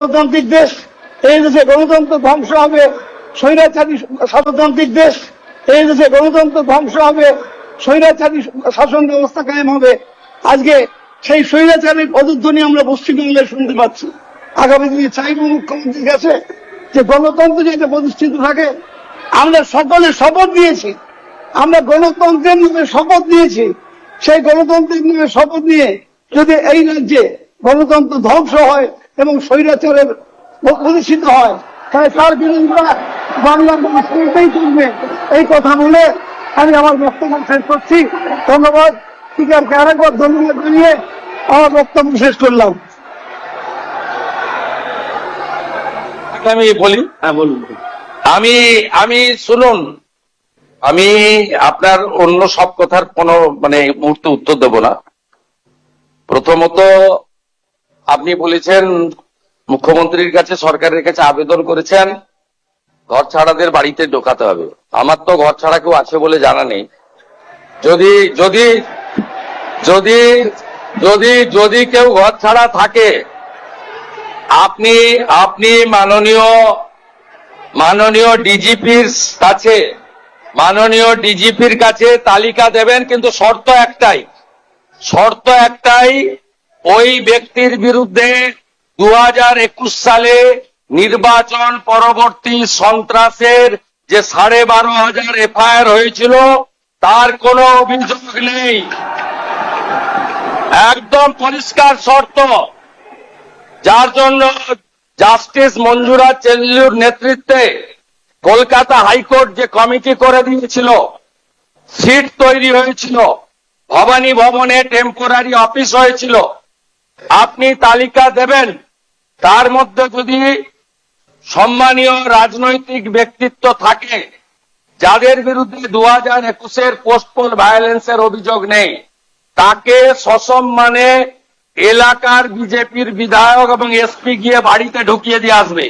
গণতান্ত্রিক দেশ, এই দেশে গণতন্ত্র ধ্বংস হবে, স্বৈরাচারী শাসনতান্ত্রিক দেশ, এই দেশে গণতন্ত্র ধ্বংস হবে, স্বৈরাচারী শাসন ব্যবস্থা কায়েম হবে। আজকে সেই স্বৈরাচারীর পদধ্বনি আমরা পশ্চিমবাংলায় শুনতে পাচ্ছি। আগামী দিনে চাইব মুখ্যমন্ত্রীর কাছে যে গণতন্ত্র যাতে প্রতিষ্ঠিত থাকে। আমরা সকলে শপথ দিয়েছি, আমরা গণতন্ত্রের নামে শপথ নিয়েছি। সেই গণতন্ত্রের নামে শপথ নিয়ে যদি এই রাজ্যে গণতন্ত্র ধ্বংস হয় এবং স্বৈরাচারের প্রতিষ্ঠিত হয়, তাহলে তার বিরোধিতা বাংলার মানুষ করতেই চলবে। এই কথা বলে আমি আমার বক্তব্য শেষ করছি। ধন্যবাদ। স্পিকারকে আরেকবার ধন্যবাদ জানিয়ে আমার বক্তব্য শেষ করলাম। আমি বলি, হ্যাঁ বলুন। আমি শুনুন, আমি আপনার অন্য সব কথার কোনো মুহূর্তে উত্তর দেব না। প্রথমত আপনি বলেছেন মুখ্যমন্ত্রীর কাছে, সরকারের কাছে আবেদন করেছেন ঘর ছাড়াদের বাড়িতে ঢোকাতে হবে। আমার তো ঘর ছাড়া কেউ আছে বলে জানা নেই। যদি যদি যদি যদি যদি কেউ ঘর ছাড়া থাকে, আপনি মাননীয় ডিজিপির কাছে তালিকা দেবেন, কিন্তু শর্ত একটাই, ওই ব্যক্তির বিরুদ্ধে 2021 সালে নির্বাচন পরবর্তী সন্ত্রাসের যে 12,500 এফআইআর হয়েছিল তার কোনো অভিযোগ নেই। একদম পরিষ্কার শর্ত, যার জন্য জাস্টিস মঞ্জুরা চেল্লুর নেতৃত্বে কলকাতা হাইকোর্ট যে কমিটি করে দিয়েছিল, সিট তৈরি হয়েছিল, ভবানী ভবনে টেম্পোরারি অফিস হয়েছিল। আপনি তালিকা দেবেন, তার মধ্যে যদি সম্মানীয় রাজনৈতিক ব্যক্তিত্ব থাকে যাদের বিরুদ্ধে 2021-এর পোস্টপোল ভায়োলেন্সের অভিযোগ নেই, তাকে সসম্মানে এলাকার বিজেপির বিধায়ক এবং এসপি গিয়ে বাড়িতে ঢুকিয়ে দিয়ে আসবে।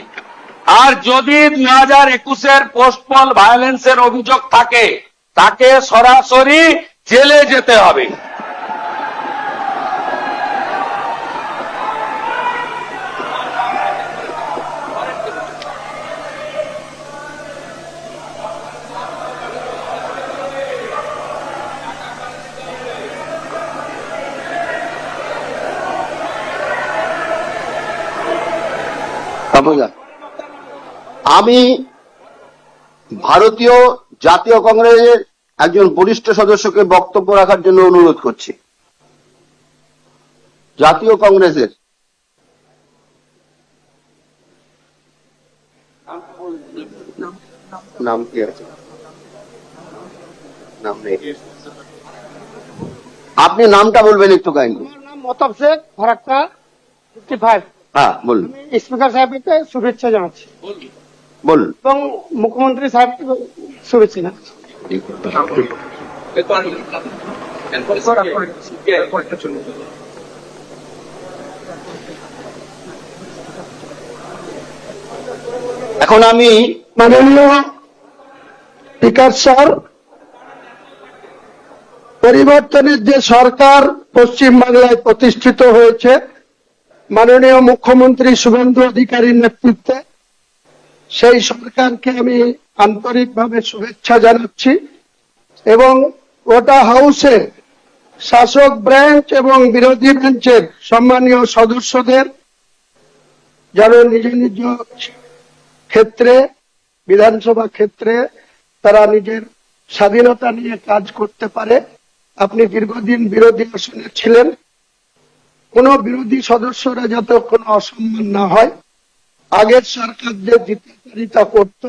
আর যদি 2021-এর পোস্টপোল ভায়োলেন্সের অভিযোগ থাকে, তাকে সরাসরি জেলে যেতে হবে। আমি ভারতীয় জাতীয় কংগ্রেসের একজন বরিষ্ঠ সদস্যকে বক্তব্য রাখার জন্য অনুরোধ করছি। জাতীয় কংগ্রেসের নাম কি আছে? নাম নেই। আপনি নামটা বলবেন একটু কাইন্ডলি। আমার নাম মতাব শেখ, ফারাক্কা 55। হ্যাঁ বলুন। আমি স্পিকার সাহেবকে শুভেচ্ছা জানাচ্ছি বলুন। এবং মুখ্যমন্ত্রী সাহেবকে শুভেচ্ছা জানাচ্ছি। এখন আমি মাননীয় স্পিকার স্যার, পরিবর্তনের যে সরকার পশ্চিমবাংলায় প্রতিষ্ঠিত হয়েছে মাননীয় মুখ্যমন্ত্রী শুভেন্দু অধিকারীর নেতৃত্বে, সেই সরকারকে আমি আন্তরিকভাবে শুভেচ্ছা জানাচ্ছি এবং গোটা হাউসে শাসক ব্রাঞ্চ এবং বিরোধী বেঞ্চের সম্মানীয় সদস্যদের যারা নিজ নিজ ক্ষেত্রে, বিধানসভা ক্ষেত্রে তারা নিজের স্বাধীনতা নিয়ে কাজ করতে পারে। আপনি দীর্ঘদিন বিরোধী আসনে ছিলেন, কোন বিরোধী সদস্যরা যাতে কোনো অসম্মান না হয়। আগের সরকার যে দ্বিতীয়তা করত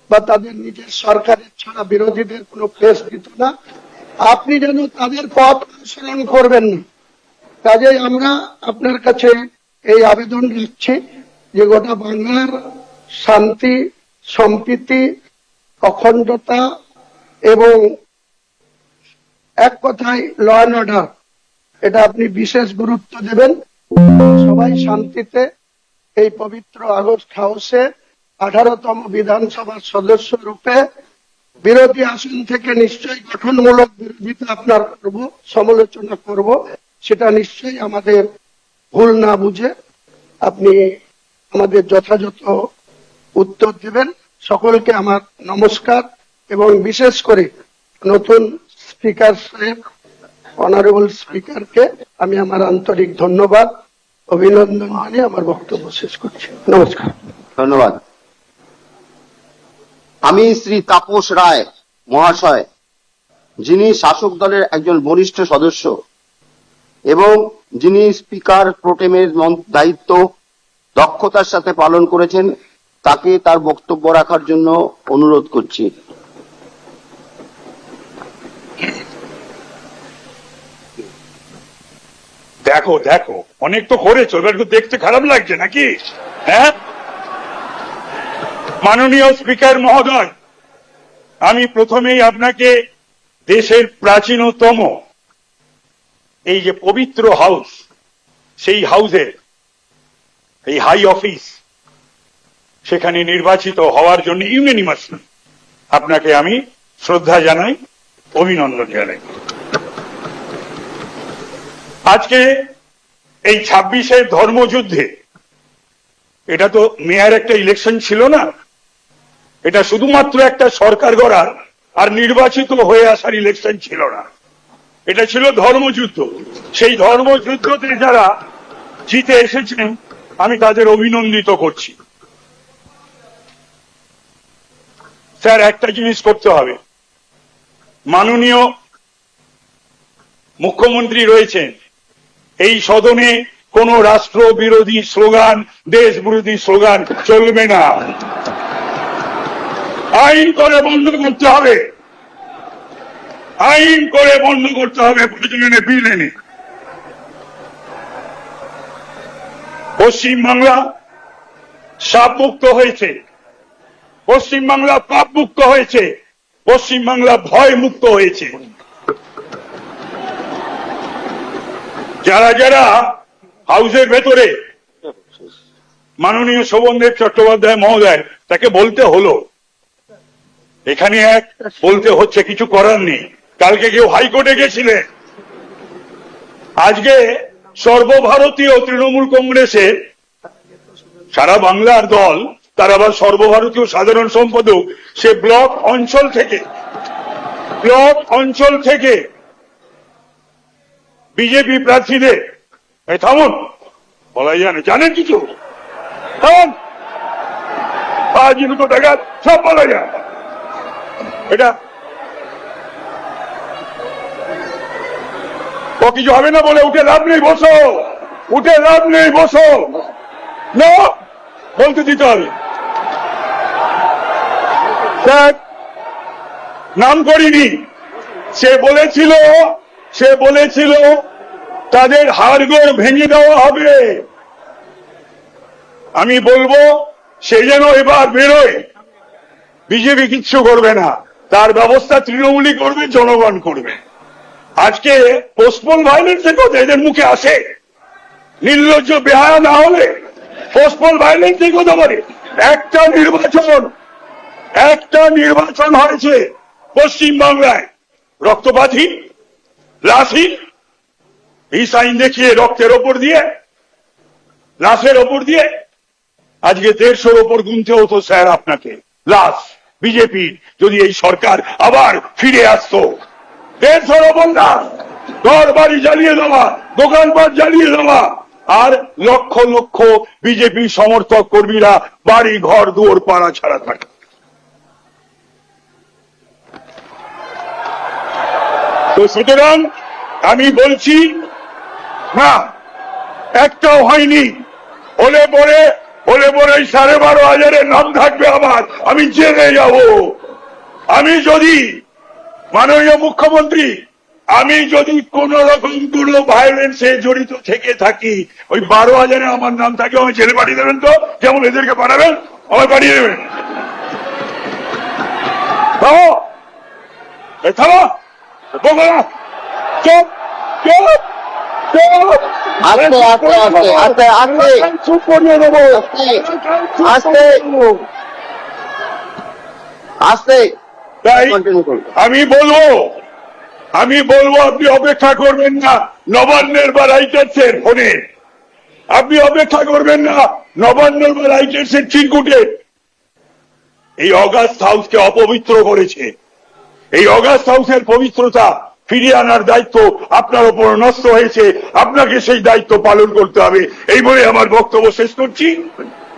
বা তাদের নিজের সরকারের ছাড়া বিরোধীদের কোনো প্লেস দিত না, আপনি যেন তাদের পথ অনুসরণ করবেন না। কাজেই আমরা আপনার কাছে এই আবেদন রাখছি যে গোটা বাংলার শান্তি, সম্প্রীতি, অখণ্ডতা এবং এক কথায় ল অ্যান্ড অর্ডার, এটা আপনি বিশেষ গুরুত্ব দেবেন। সবাই শান্তিতে এই পবিত্র আগস্ট হাউসে 18তম বিধানসভার সদস্য রূপে বিরোধী আসন থেকে নিশ্চয়ই গঠনমূলক বিরোধিতা আপনার করব, সমালোচনা করব, সেটা নিশ্চয়ই আমাদের ভুল না বুঝে আপনি আমাদের যথাযথ উত্তর দেবেন। সকলকে আমার নমস্কার এবং বিশেষ করে নতুন স্পিকার সাহেব, অনারেবল স্পিকারকে আমি আমার আন্তরিক ধন্যবাদ অভিনন্দন জানিয়ে আমার বক্তব্য শেষ করছি। নমস্কার। ধন্যবাদ। আমি শ্রী তাপস রায় মহাশয়, যিনি শাসক দলের একজন বরিষ্ঠ সদস্য এবং যিনি স্পিকার প্রোটেমের দায়িত্ব দক্ষতার সাথে পালন করেছেন, তাকে তার বক্তব্য রাখার জন্য অনুরোধ করছি। দেখো দেখো, অনেক তো করেছো, এবার একটু দেখতে খারাপ লাগছে নাকি? হ্যাঁ, মাননীয় স্পিকার মহোদয়, আমি প্রথমেই আপনাকে দেশের প্রাচীনতম এই যে পবিত্র হাউস, সেই হাউসের এই হাই অফিস, সেখানে নির্বাচিত হওয়ার জন্য ইউনানিমাসলি আপনাকে আমি শ্রদ্ধা জানাই, অভিনন্দন জানাই। আজকে এই 26-এর ধর্মযুদ্ধে, এটা তো মেয়র একটা ইলেকশন ছিল না, এটা শুধুমাত্র একটা সরকার গড়ার আর নির্বাচিত হয়ে আসার ইলেকশন ছিল না, এটা ছিল ধর্মযুদ্ধ। সেই ধর্মযুদ্ধতে যারা জিতে এসেছেন আমি তাদের অভিনন্দিত করছি। স্যার, একটা জিনিস করতে হবে, মাননীয় মুখ্যমন্ত্রী রয়েছেন, এই সদনে কোন রাষ্ট্র বিরোধী স্লোগান, দেশ বিরোধী স্লোগান চলবে না। আইন করে বন্ধ করতে হবে, আইন করে বন্ধ করতে হবে, প্রয়োজনে বিল এনে। পশ্চিমবাংলা সাপ মুক্ত হয়েছে, পশ্চিমবাংলা পাপ মুক্ত হয়েছে, পশ্চিমবাংলা ভয় মুক্ত হয়েছে। যারা যারা হাউসের ভেতরে, মাননীয় শোভনদেব চট্টোপাধ্যায় মহোদয়, তাকে বলতে হলো, এখানে এক বলতে হচ্ছে, কিছু করার নেই। কালকে কেউ হাইকোর্টে গেছিলেন, আজকে সর্বভারতীয় তৃণমূল কংগ্রেসের সারা বাংলার দল, তার আবার সর্বভারতীয় সাধারণ সম্পাদক, সে ব্লক অঞ্চল থেকে বিজেপি প্রার্থীদের, থামুন, বলাই জানেন কিছু, থামুন, টাকা সব বলা যায়, এটা ও কিছু হবে না বলে উঠে লাভ নেই, বসো, উঠে লাভ নেই, বসো না, বলতে দিতে হবে। নাম করিনি, সে বলেছিল তাদের হাড়গোড় ভেঙে দেওয়া হবে। আমি বলবো সে যেন এবার বেরোয়, বিজেপি কিচ্ছু করবে না, তার ব্যবস্থা তৃণমূলই করবে, জনগণ করবে। আজকে পোস্টপোন ভায়োলেন্সের কথা এদের মুখে আসে, নির্লজ্জ বেহায়া না হলে পোস্টপোন ভায়োলেন্সের কথা বলে। একটা নির্বাচন হয়েছে পশ্চিমবাংলায়, রক্তপাতহীন, লাশহীন, এই সাইন দেখিয়ে রক্তের ওপর দিয়ে, লাশের ওপর দিয়ে আজকে 150-র ওপর গুনতে হতো স্যার আপনাকে লাশ। বিজেপি যদি এই সরকার আবার ফিরে আসতো, 150-র ওপর লাশ, ঘর বাড়ি জ্বালিয়ে দেওয়া, দোকানপাট জ্বালিয়ে দেওয়া, আর লক্ষ লক্ষ বিজেপি সমর্থক কর্মীরা বাড়ি ঘর দুয়ার পাড়া ছাড়া থাকে। তো সুতরাং আমি বলছি না, একটাও হয়নি, হলে পরে 12,500-এর নাম থাকবে আমার, আমি জেলে যাব। আমি যদি, মাননীয় মুখ্যমন্ত্রী, আমি যদি কোন রকম কোন ভায়োলেন্সে জড়িত থেকে থাকি, ওই 12,000-এ আমার নাম থাকে, আমি জেলে পাঠিয়ে দেবেন তো, যেমন এদেরকে পাঠাবেন, আমায় পাঠিয়ে দেবেন। থামো, থামো, চুপ চুপ চুপ, আস্তে আস্তে আস্তে আস্তে আস্তে চুপ করিয়ে দেবো, আস্তে আস্তে। তাই কন্টিনিউ করুন। আমি বলবো আপনি অপেক্ষা করবেন না নবান্নের বা রাইটার্সের ফোনে, আপনি অপেক্ষা করবেন না নবান্ন বা রাইটার্সের চিরকুটে এই অগাস্ট হাউসকে অপবিত্র করেছে। এই অগাস্ট হাউসের পবিত্রতা ফিরিয়ে আনার দায়িত্ব আপনার উপর নষ্ট হয়েছে, আপনাকে সেই দায়িত্ব পালন করতে হবে। এই বলে আমার বক্তব্য শেষ করছি।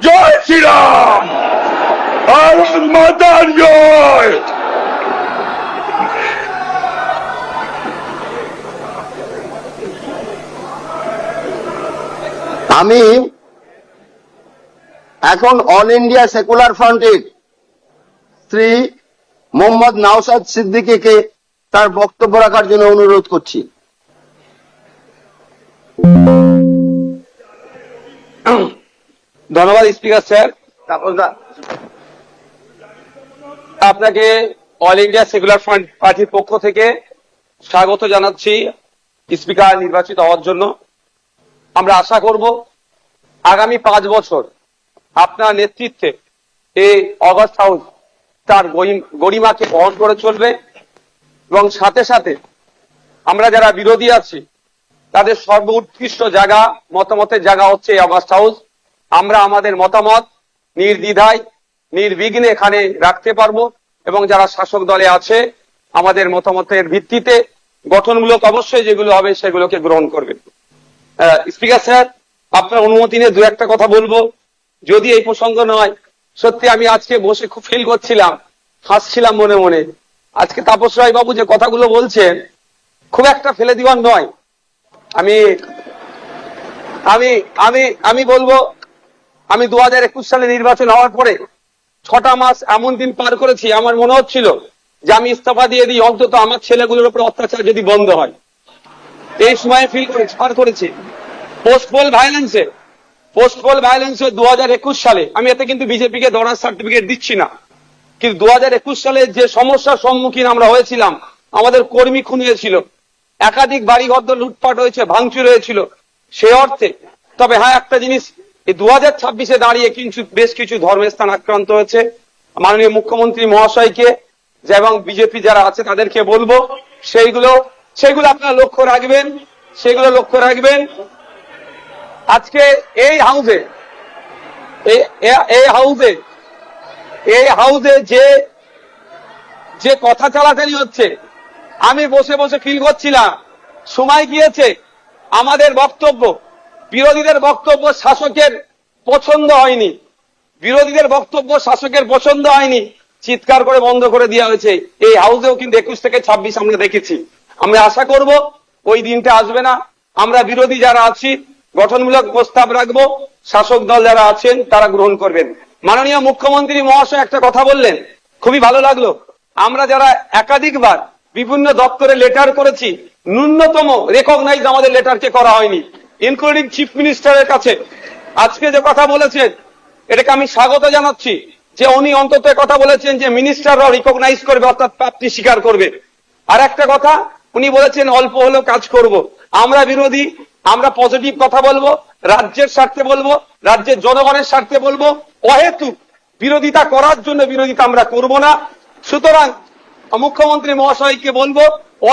জয় শ্রীরাম, ভারত মাতার জয়। আমি এখন অল ইন্ডিয়া সেকুলার ফ্রন্টের শ্রী মোহাম্মদ নওশাদ সিদ্দিকীকে তার বক্তব্য রাখার জন্য অনুরোধ করছি। ধন্যবাদ স্পিকার স্যার। আপনাকে অল ইন্ডিয়া সেকুলার ফ্রন্ট পার্টির পক্ষ থেকে স্বাগত জানাচ্ছি স্পিকার নির্বাচিত হওয়ার জন্য। আমরা আশা করব আগামী 5 বছর আপনার নেতৃত্বে এই অগাস্ট হাউস তার গরিমাকে বহন করে চলবে এবং সাথে সাথে আমরা যারা বিরোধী আছি তাদের সর্বোৎকৃষ্ট জায়গা, মতামতের জায়গা হচ্ছে এই অগাস্ট হাউস। আমরা আমাদের মতামত নির্দ্বিধায় নির্বিঘ্নে এখানে রাখতে পারবো এবং যারা শাসক দলে আছে আমাদের মতামতের ভিত্তিতে গঠনমূলক অবশ্যই যেগুলো হবে সেগুলোকে গ্রহণ করবেন। স্পিকার স্যার, আপনার অনুমতি নিয়ে দু একটা কথা বলবো, যদি এই প্রসঙ্গ নয়। সত্যি আমি আজকে বসে খুব ফিল করছিলাম, হাসছিলাম মনে মনে। আজকে তাপস রায় বাবু যে কথাগুলো বলছেন খুব একটা ফেলে দিবার নয়। আমি আমি আমি আমি বলবো, আমি 2021 সালে নির্বাচন হওয়ার পরে 6টা মাস এমন দিন পার করেছি, আমার মনে হচ্ছিল যে আমি ইস্তফা দিয়ে দিই, অন্তত আমার ছেলেগুলোর উপর অত্যাচার যদি বন্ধ হয়। এই সময় ফিল করেছি, পার করেছি। পোস্টপোল ভায়োলেন্সে 2021 সালে, আমি এতে কিন্তু বিজেপিকে দরার সার্টিফিকেট দিচ্ছি না, কিন্তু 2021 সালে যে সমস্যার সম্মুখীন আমরা হয়েছিলাম, আমাদের কর্মী খুন হয়েছিল, একাধিক বাড়িঘর লুটপাট হয়েছে, ভাঙচুর হয়েছিল, সে অর্থে। তবে হ্যাঁ, একটা জিনিস, এই 2026-এ দাঁড়িয়ে কিন্তু বেশ কিছু ধর্মের স্থান আক্রান্ত হয়েছে। মাননীয় মুখ্যমন্ত্রী মহাশয়কে এবং বিজেপি যারা আছে তাদেরকে বলবো সেইগুলো আপনারা লক্ষ্য রাখবেন, সেগুলো লক্ষ্য রাখবেন। আজকে এই হাউসে যে কথা চালাচালি হচ্ছে, আমি বসে বসে ফিল করছিলাম সময় গিয়েছে আমাদের বক্তব্য, বিরোধীদের বক্তব্য শাসকের পছন্দ হয়নি, চিৎকার করে বন্ধ করে দেওয়া হয়েছে। এই হাউসেও কিন্তু 21 থেকে 26 আমরা দেখেছি। আমরা আশা করব ওই দিনটা আসবে না। আমরা বিরোধী যারা আছি গঠনমূলক প্রস্তাব রাখবো, শাসক দল যারা আছেন তারা গ্রহণ করবেন। মাননীয় মুখ্যমন্ত্রী মহাশয় একটা কথা বললেন, খুবই ভালো লাগলো। আমরা যারা একাধিকবার বিভিন্ন দপ্তরে লেটার করেছি, ন্যূনতম রেকগনাইজ আমাদের লেটারকে করা হয়নি, ইনক্লুডিং চিফ মিনিস্টারের কাছে। আজকে যে কথা বলেছেন এটাকে আমি স্বাগত জানাচ্ছি, যে উনি অন্তত কথা বলেছেন যে মিনিস্টাররাও রিকগনাইজ করবে, অর্থাৎ প্রাপ্তি স্বীকার করবে। আর একটা কথা উনি বলেছেন অল্প হলেও কাজ করব। আমরা বিরোধী, আমরা পজিটিভ কথা বলবো, রাজ্যের স্বার্থে বলবো, রাজ্যের জনগণের স্বার্থে বলবো। অহেতুক বিরোধিতা করার জন্য বিরোধিতা আমরা করব না। সুতরাং মুখ্যমন্ত্রী মহাশয়কে বলবো,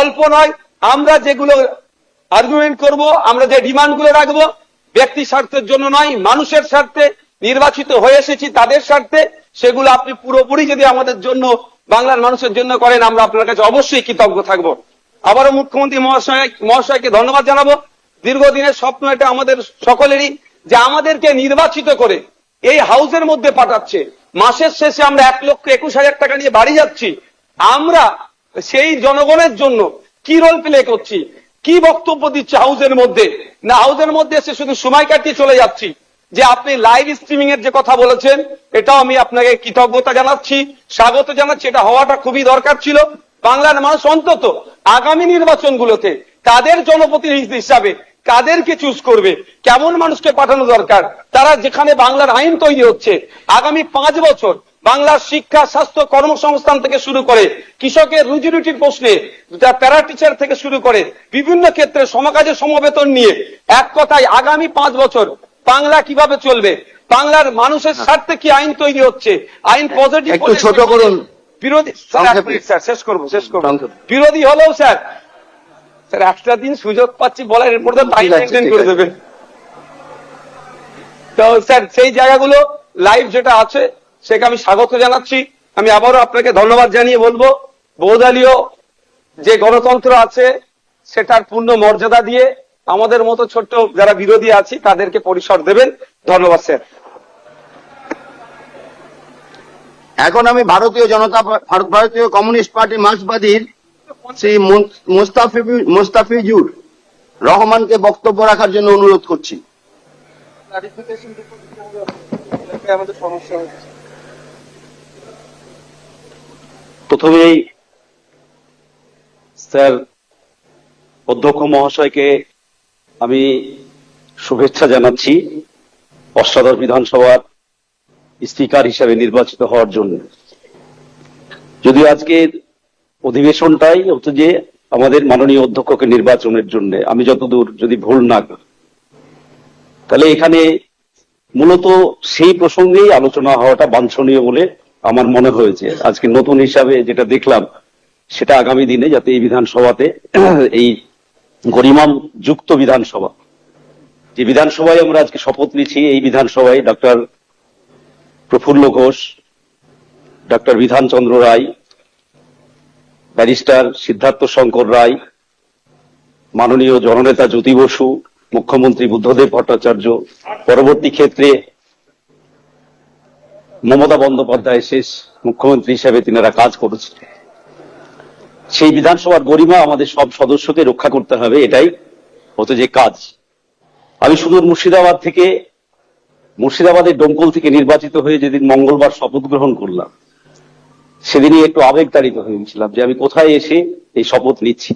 অল্প নয়, আমরা যেগুলো আর্গুমেন্ট করব, আমরা যে ডিমান্ডগুলো রাখবো, ব্যক্তি স্বার্থের জন্য নয়, মানুষের স্বার্থে, নির্বাচিত হয়ে এসেছি তাদের স্বার্থে, সেগুলো আপনি পুরোপুরি যদি আমাদের জন্য, বাংলার মানুষের জন্য করেন, আমরা আপনার কাছে অবশ্যই কৃতজ্ঞ থাকবো। আবারও মুখ্যমন্ত্রী মহাশয়কে ধন্যবাদ জানাবো। দীর্ঘদিনের স্বপ্ন এটা আমাদের সকলেরই, যে আমাদেরকে নির্বাচিত করে এই হাউসের মধ্যে পাঠাচ্ছে। মাসের শেষে আমরা 1,21,000 টাকা নিয়ে বাড়ি যাচ্ছি। আমরা সেই জনগণের জন্য কি রোল প্লে করছি, কি বক্তব্য দিচ্ছে হাউসের মধ্যে, না হাউসের মধ্যে এসে শুধু সময় কাটিয়ে চলে যাচ্ছি। যে আপনি লাইভ স্ট্রিমিং এর যে কথা বলেছেন, এটাও আমি আপনাকে কৃতজ্ঞতা জানাচ্ছি, স্বাগত জানাচ্ছি। এটা হওয়াটা খুবই দরকার ছিল। বাংলার মানুষ অন্তত আগামী নির্বাচনগুলোতে তাদের জনপ্রতিনিধি হিসাবে কাদেরকে চুজ করবে, কেমন মানুষকে পাঠানো দরকার, তারা যেখানে বাংলার আইন তৈরি হচ্ছে, আগামী 5 বছর বাংলার শিক্ষা, স্বাস্থ্য, কর্মসংস্থান থেকে শুরু করে কৃষকের রুজি রুটির প্রশ্নে, প্যারা টিচার থেকে শুরু করে বিভিন্ন ক্ষেত্রে সমকাজে সমবেতন নিয়ে, এক কথায় আগামী 5 বছর বাংলা কিভাবে চলবে, বাংলার মানুষের স্বার্থে কি আইন তৈরি হচ্ছে, আইন পজিটিভ, একটু ছোট করুন। বিরোধী স্যার, শেষ করবো। বিরোধী হলেও স্যার একটা দিন সুযোগ পাচ্ছি বলার, এর মধ্যে টাইম মেনটেন করে দেবেন। তো স্যার সেই জায়গাগুলো লাইভ যেটা আছে সেটা আমি স্বাগত জানাচ্ছি। আমি আবারও আপনাকে ধন্যবাদ জানিয়ে বলবো বহুদলীয় যে গণতন্ত্র আছে সেটার পূর্ণ মর্যাদা দিয়ে আমাদের মতো ছোট্ট যারা বিরোধী আছি তাদেরকে পরিসর দেবেন। ধন্যবাদ স্যার। এখন আমি ভারতীয় কমিউনিস্ট পার্টি মার্ক্সবাদীর শ্রী মোস্তাফিজুর রহমানকে বক্তব্য রাখার জন্য অনুরোধ করছি। প্রথমেই স্যার অধ্যক্ষ মহাশয়কে আমি শুভেচ্ছা জানাচ্ছি অষ্টাদশ বিধানসভার স্পিকার হিসেবে নির্বাচিত হওয়ার জন্য। যদিও আজকের অধিবেশনটাই হচ্ছে যে আমাদের মাননীয় অধ্যক্ষকে নির্বাচনের জন্য, আমি যতদূর যদি ভুল না করি, তাহলে এখানে মূলত সেই প্রসঙ্গেই আলোচনা হওয়াটা বাঞ্ছনীয় বলে আমার মনে হয়েছে। আজকে নতুন হিসাবে যেটা দেখলাম সেটা আগামী দিনে যাতে এই বিধানসভাতে এই গরিমাম যুক্ত বিধানসভা, যে বিধানসভায় আমরা আজকে শপথ নিচ্ছি, এই বিধানসভায় ডক্টর প্রফুল্ল ঘোষ, ডক্টর বিধানচন্দ্র রায়, ব্যারিস্টার সিদ্ধার্থ শঙ্কর রায়, মাননীয় জননেতা জ্যোতি বসু, মুখ্যমন্ত্রী বুদ্ধদেব ভট্টাচার্য, পরবর্তী ক্ষেত্রে মমতা বন্দ্যোপাধ্যায় শেষ মুখ্যমন্ত্রী হিসেবে তিনারা কাজ করেছেন। সেই বিধানসভার গরিমা আমাদের সব সদস্যকে রক্ষা করতে হবে, এটাই হতো যে কাজ। আমি সুদূর মুর্শিদাবাদ থেকে, মুর্শিদাবাদের ডোমকল থেকে নির্বাচিত হয়ে যেদিন মঙ্গলবার শপথ গ্রহণ করলাম, সেদিনই একটু আবেগতাড়িত হয়ে গেছিলাম যে আমি কোথায় এসে এই শপথ নিচ্ছি।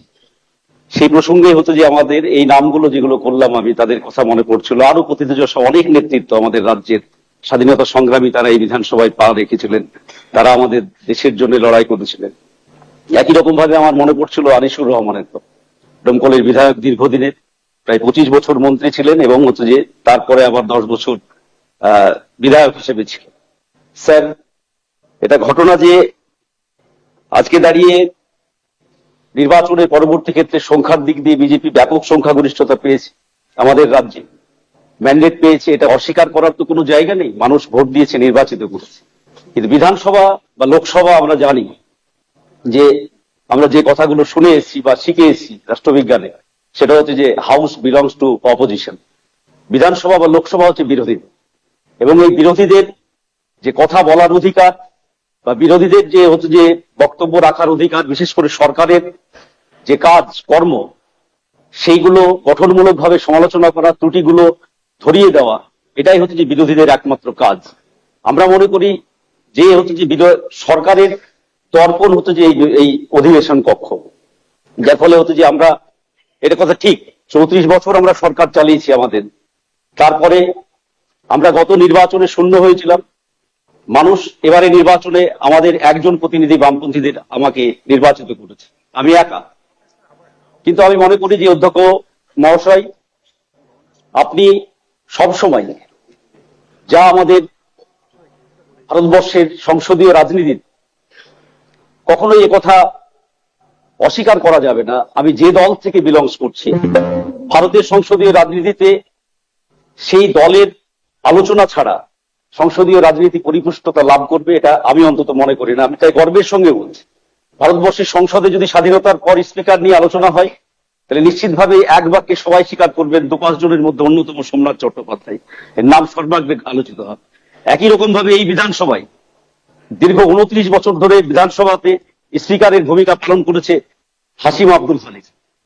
সেই প্রসঙ্গে হতো যে আমাদের এই নামগুলো যেগুলো করলাম আমি, তাদের কথা মনে পড়ছিল। আরো প্রতিনিধিদশা অনেক নেতৃত্ব আমাদের রাজ্যের স্বাধীনতা সংগ্রামী, তারা এই বিধানসভায় পা রেখেছিলেন, তারা আমাদের দেশের জন্য লড়াই করেছিলেন। একই রকম ভাবে আমার মনে পড়ছিল আনিসুর রহমানের, তো ডোমকলের বিধায়ক, দীর্ঘদিনের প্রায় 25 বছর মন্ত্রী ছিলেন এবং হচ্ছে যে তারপরে আবার 10 বছর বিধায়ক হিসেবে ছিলেন। স্যার, এটা ঘটনা যে আজকে দাঁড়িয়ে নির্বাচনের পরবর্তী ক্ষেত্রে সংখ্যার দিক দিয়ে বিজেপি ব্যাপক সংখ্যাগরিষ্ঠতা পেয়েছে, আমাদের রাজ্যে ম্যান্ডেট পেয়েছে, এটা অস্বীকার করার তো কোনো জায়গা নেই। মানুষ ভোট দিয়েছে, নির্বাচিত করেছে। কিন্তু বিধানসভা বা লোকসভা আমরা জানি যে আমরা যে কথাগুলো শুনে এসেছি বা শিখে এসেছি রাষ্ট্রবিজ্ঞানে, সেটা হচ্ছে যে হাউস বিলংস টু অপোজিশন। বিধানসভা বা লোকসভা হচ্ছে বিরোধী, এবং এই বিরোধীদের যে কথা বলার অধিকার বা বিরোধীদের যে হচ্ছে যে বক্তব্য রাখার অধিকার, বিশেষ করে সরকারের যে কাজ কর্ম, সেইগুলো গঠনমূলকভাবে সমালোচনা করা, ত্রুটিগুলো ধরিয়ে দেওয়া, এটাই হচ্ছে যে বিরোধীদের একমাত্র কাজ। আমরা মনে করি যে হচ্ছে যে সরকারের তর্পণ হচ্ছে যে এই অধিবেশন কক্ষ, যার ফলে হচ্ছে যে আমরা, এটা কথা ঠিক, 34 বছর আমরা সরকার চালিয়েছি আমাদের, তারপরে আমরা গত নির্বাচনে শূন্য হয়েছিলাম। মানুষ এবারে নির্বাচনে আমাদের একজন প্রতিনিধি বামপন্থীদের আমাকে নির্বাচিত করেছে, আমি একা। কিন্তু আমি মনে করি যে অধ্যক্ষ মহাশয়, আপনি সবসময় যা আমাদের ভারতবর্ষের সংসদীয় রাজনীতির, কখনোই কথা অস্বীকার করা যাবে না, আমি যে দল থেকে বিলংস করছি, ভারতের সংসদীয় রাজনীতিতে সেই দলের আলোচনা ছাড়া সংসদীয় রাজনীতি পরিপুষ্টতা লাভ করবে, এটা আমি অন্তত মনে করি না। আমি তাই গর্বের সঙ্গে বলছি, ভারতবর্ষের সংসদে যদি স্বাধীনতার পর স্পিকার নিয়ে আলোচনা হয়, তাহলে নিশ্চিতভাবে এক বাক্যে সবাই স্বীকার করবেন 2-5 জনের মধ্যে অন্যতম সোমনাথ চট্টোপাধ্যায়, এর নাম সর্বাগ্রে আলোচিত হবে। একই রকম ভাবে এই বিধানসভায় দীর্ঘ 29 বছর ধরে বিধানসভাতে স্পিকারের ভূমিকা পালন করেছে হাসিম আব্দুল হালিম।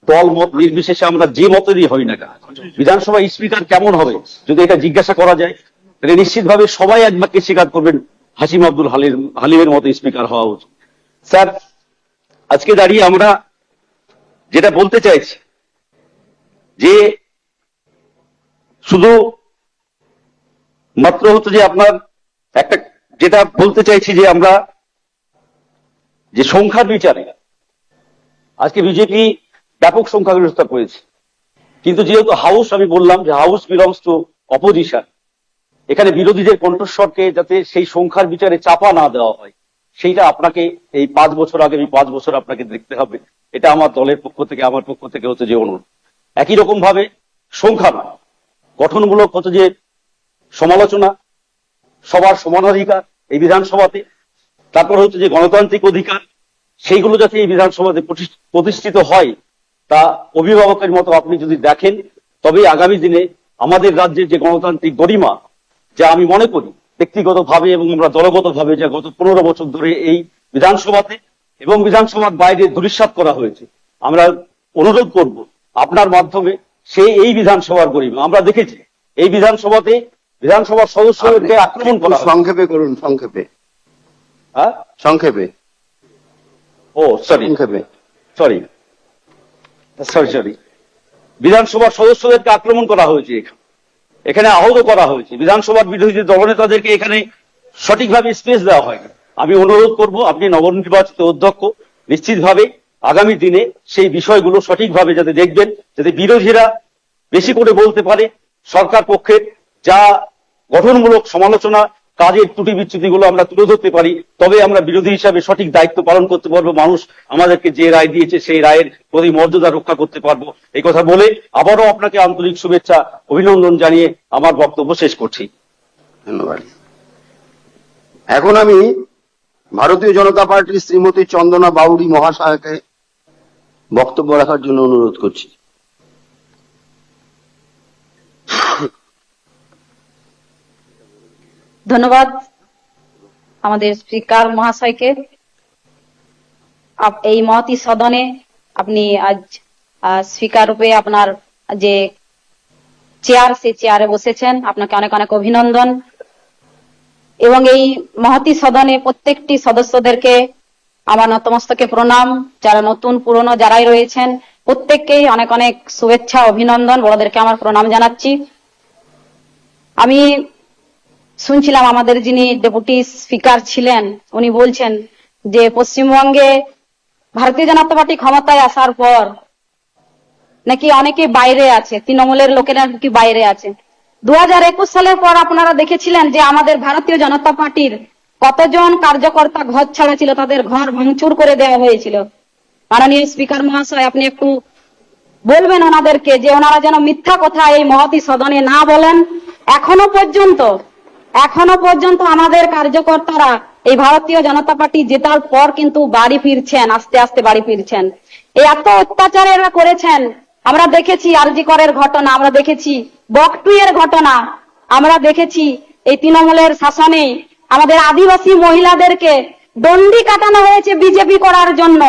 দল মত নির্বিশেষে আমরা যে মতেরই হই না কেন, বিধানসভায় স্পিকার কেমন হবে যদি এটা জিজ্ঞাসা করা যায়, তাহলে নিশ্চিতভাবে সবাই এক বাক্যে স্বীকার করবেন হাসিম আব্দুল হালিমের মতো স্পিকার হওয়া উচিত। স্যার, আজকে দাঁড়িয়ে আমরা যেটা বলতে চাইছি যে শুধু মাত্র হচ্ছে যে আপনার একটা, যেটা বলতে চাইছি যে আমরা যে সংখ্যার বিচারে আজকে বিজেপি ব্যাপক সংখ্যাগরিষ্ঠতা পেয়েছে, কিন্তু যেহেতু হাউস, আমি বললাম যে হাউস বিলংস টু অপোজিশন, এখানে বিরোধীদের কণ্ঠস্বরকে যাতে সেই সংখ্যার বিচারে চাপা না দেওয়া হয়, সেইটা আপনাকে এই 5 বছর, আগামী 5 বছর আপনাকে দেখতে হবে। এটা আমার দলের পক্ষ থেকে, আমার পক্ষ থেকে হচ্ছে যে অনুরোধ। একই রকম ভাবে সংখ্যা নয়, গঠনমূলক হচ্ছে যে সমালোচনা, সবার সমানাধিকার এই বিধানসভাতে, তারপর হচ্ছে যে গণতান্ত্রিক অধিকার, সেইগুলো যাতে এই বিধানসভাতে প্রতিষ্ঠিত হয়, তা অভিভাবকের মতো আপনি যদি দেখেন, তবে আগামী দিনে আমাদের রাজ্যের যে গণতান্ত্রিক গরিমা, যা আমি মনে করি ব্যক্তিগতভাবে এবং আমরা দলগতভাবে, যা গত 15 বছর ধরে এই বিধানসভাতে এবং বিধানসভার বাইরে ধূলিসাৎ করা হয়েছে, আমরা অনুরোধ করব আপনার মাধ্যমে এই বিধানসভার গরিমা আমরা দেখেছি। এই বিধানসভাতে বিধানসভার সদস্যদেরকে আক্রমণ করা হয়। সংক্ষেপে করুন, সংক্ষেপে। হ্যাঁ, সংক্ষেপে। ও সরি সংক্ষেপে। সরি সরি বিধানসভার সদস্যদেরকে আক্রমণ করা হয়েছে, এখানে আহত করা হয়েছে, বিধানসভার বিরোধী দলনেতাদেরকে এখানে সঠিকভাবে স্পেস দেওয়া হয়নি। আমি অনুরোধ করব আপনি নবনির্বাচিত অধ্যক্ষ নিশ্চিতভাবে আগামী দিনে সেই বিষয়গুলো সঠিকভাবে যাতে দেখবেন, যাতে বিরোধীরা বেশি করে বলতে পারে, সরকার পক্ষের যা গঠনমূলক সমালোচনা, কাজের ত্রুটি বিচ্যুতিগুলো আমরা তুলে ধরতে পারি, তবে আমরা বিরোধী হিসাবে সঠিক দায়িত্ব পালন করতে পারবো। মানুষ আমাদেরকে যে রায় দিয়েছে সেই রায়ের প্রতি মর্যাদা রক্ষা করতে পারবো। এই কথা বলে আবারও আপনাকে আন্তরিক শুভেচ্ছা, অভিনন্দন জানিয়ে আমার বক্তব্য শেষ করছি। ধন্যবাদ। এখন আমি ভারতীয় জনতা পার্টির শ্রীমতী চন্দনা বাউরি মহাশয়কে বক্তব্য রাখার জন্য অনুরোধ করছি। ধন্যবাদ আমাদের স্পিকার মহাশয়কে। এই মহতি সদনে আপনি আজ স্পিকার রূপে আপনার যে চেয়ার, সেই চেয়ারে বসেছেন, আপনাকে অনেক অনেক অভিনন্দন। এবং এই মহতি সদনে প্রত্যেকটি সদস্যদেরকে আমার নতমস্তকে প্রণাম, যারা নতুন পুরনো যারাই রয়েছেন প্রত্যেককেই অনেক অনেক শুভেচ্ছা, অভিনন্দন, বড়দেরকে আমার প্রণাম জানাচ্ছি। আমি শুনছিলাম আমাদের যিনি ডেপুটি স্পিকার ছিলেন উনি বলছেন যে পশ্চিমবঙ্গে ভারতীয় জনতা পার্টি ক্ষমতায় আসার পর নাকি অনেকে বাইরে আছে, তৃণমূলের লোকেরা নাকি বাইরে আছে। 2021 সালের পর আপনারা দেখেছিলেন যে আমাদের ভারতীয় জনতা পার্টির কতজন কার্যকর্তা ঘর ছাড়া ছিল, তাদের ঘর ভাঙচুর করে দেওয়া হয়েছিল। মাননীয় স্পিকার মহাশয়, আপনি একটু বলবেন ওনাদেরকে যে ওনারা যেন মিথ্যা কথা এই মহতি সদনে না বলেন। এখনো পর্যন্ত আমাদের কার্যকর্তারা এই ভারতীয় জনতা পার্টি জেতার পর কিন্তু বাড়ি ফিরছেন, আস্তে আস্তে বাড়ি ফিরছেন। এই এত অত্যাচার এরা করেছেন, আমরা দেখেছি আরজি করের ঘটনা, আমরা দেখেছি বকটুইয়ের ঘটনা, আমরা দেখেছি এই তৃণমূলের শাসনে আমাদের আদিবাসী মহিলাদেরকে দণ্ডি কাটানো হয়েছে বিজেপি করার জন্য,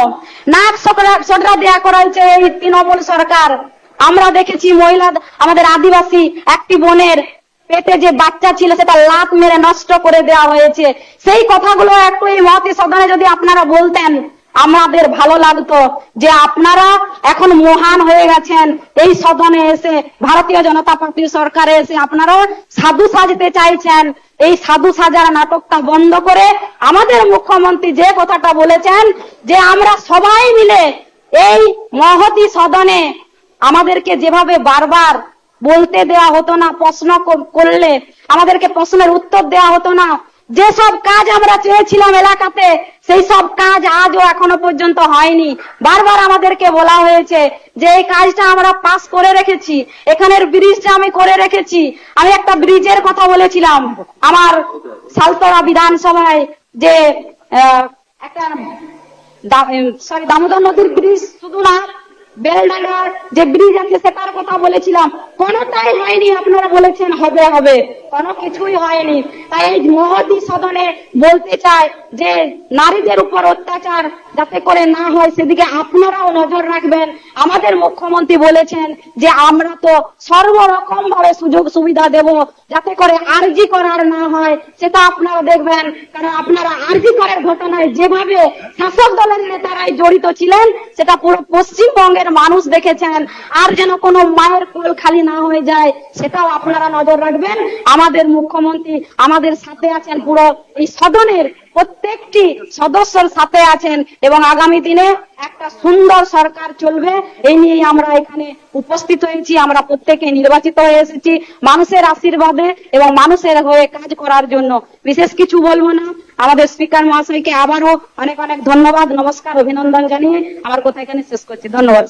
নাক সটরা দেয়া করা হয়েছে এই তৃণমূল সরকার। আমরা দেখেছি মহিলা, আমাদের আদিবাসী একটি বোনের পেটে যে বাচ্চা ছিল সেটা লাত মেরে নষ্ট করে দেওয়া হয়েছে। সেই কথাগুলো একটু এই মহতি সদনে যদি আপনারা বলতেন আমাদের ভালো লাগতো, যে আপনারা এখন মহান হয়ে গেছেন, এই সদনে এসে ভারতীয় জনতা পার্টির সরকারে এসে আপনারা সাধু সাজতে চাইছেন। এই সাধু সাজার নাটকটা বন্ধ করে আমাদের মুখ্যমন্ত্রী যে কথাটা বলেছেন যে আমরা সবাই মিলে এই মহতি সদনে, আমাদেরকে যেভাবে বারবার বলতে দেওয়া হতো না, প্রশ্ন করলে আমাদেরকে প্রশ্নের উত্তর দেওয়া হতো না, যেসব কাজ আমরা চেয়েছিলাম এলাকাতে সেই সব কাজ আজও এখনো পর্যন্ত হয়নি। বারবার আমাদেরকে বলা হয়েছে যে এই কাজটা আমরা পাস করে রেখেছি, এখানের ব্রিজটা আমি করে রেখেছি। আমি একটা ব্রিজের কথা বলেছিলাম আমার সালতোরা বিধানসভায়, যে একটা দামোদর নদীর ব্রিজ, শুধু না বেলডাঙ্গার যে ব্রিজ আছে সেটার কথা বলেছিলাম, কোনোটাই হয়নি। আপনারা বলেছেন হবে হবে, কোনো কিছুই হয়নি। তাই এই মহতি সদনে বলতে চাই যে নারীদের উপর অত্যাচার যাতে করে না হয় সেদিকে আপনারাও নজর রাখবেন। আমাদের মুখ্যমন্ত্রী বলেছেন যে আমরা তো সর্বরকম ভাবে সুযোগ সুবিধা দেব যাতে করে আরজি করার না হয়, সেটা আপনারা দেখবেন। কারণ আপনারা আরজি করার ঘটনায় যেভাবে শাসক দলের নেতারাই জড়িত ছিলেন সেটা পুরো পশ্চিমবঙ্গের মানুষ দেখেছেন। আর যেন কোনো মায়ের কোল খালি না হয়ে যায় সেটাও আপনারা নজর রাখবেন। আমাদের মুখ্যমন্ত্রী আমাদের সাথে আছেন, পুরো এই সদনের প্রত্যেকটি সদস্যের সাথে আছেন এবং আগামী দিনে একটা সুন্দর সরকার চলবে এই নিয়ে আমরা এখানে উপস্থিত হয়েছি। আমরা প্রত্যেকে নির্বাচিত হয়ে এসেছি মানুষের আশীর্বাদে এবং মানুষের হয়ে কাজ করার জন্য। বিশেষ কিছু বলবো না। আমাদের স্পিকার মহাশয়কে আবারও অনেক অনেক ধন্যবাদ, নমস্কার, অভিনন্দন জানিয়ে আমার কথা এখানে শেষ করছি। ধন্যবাদ।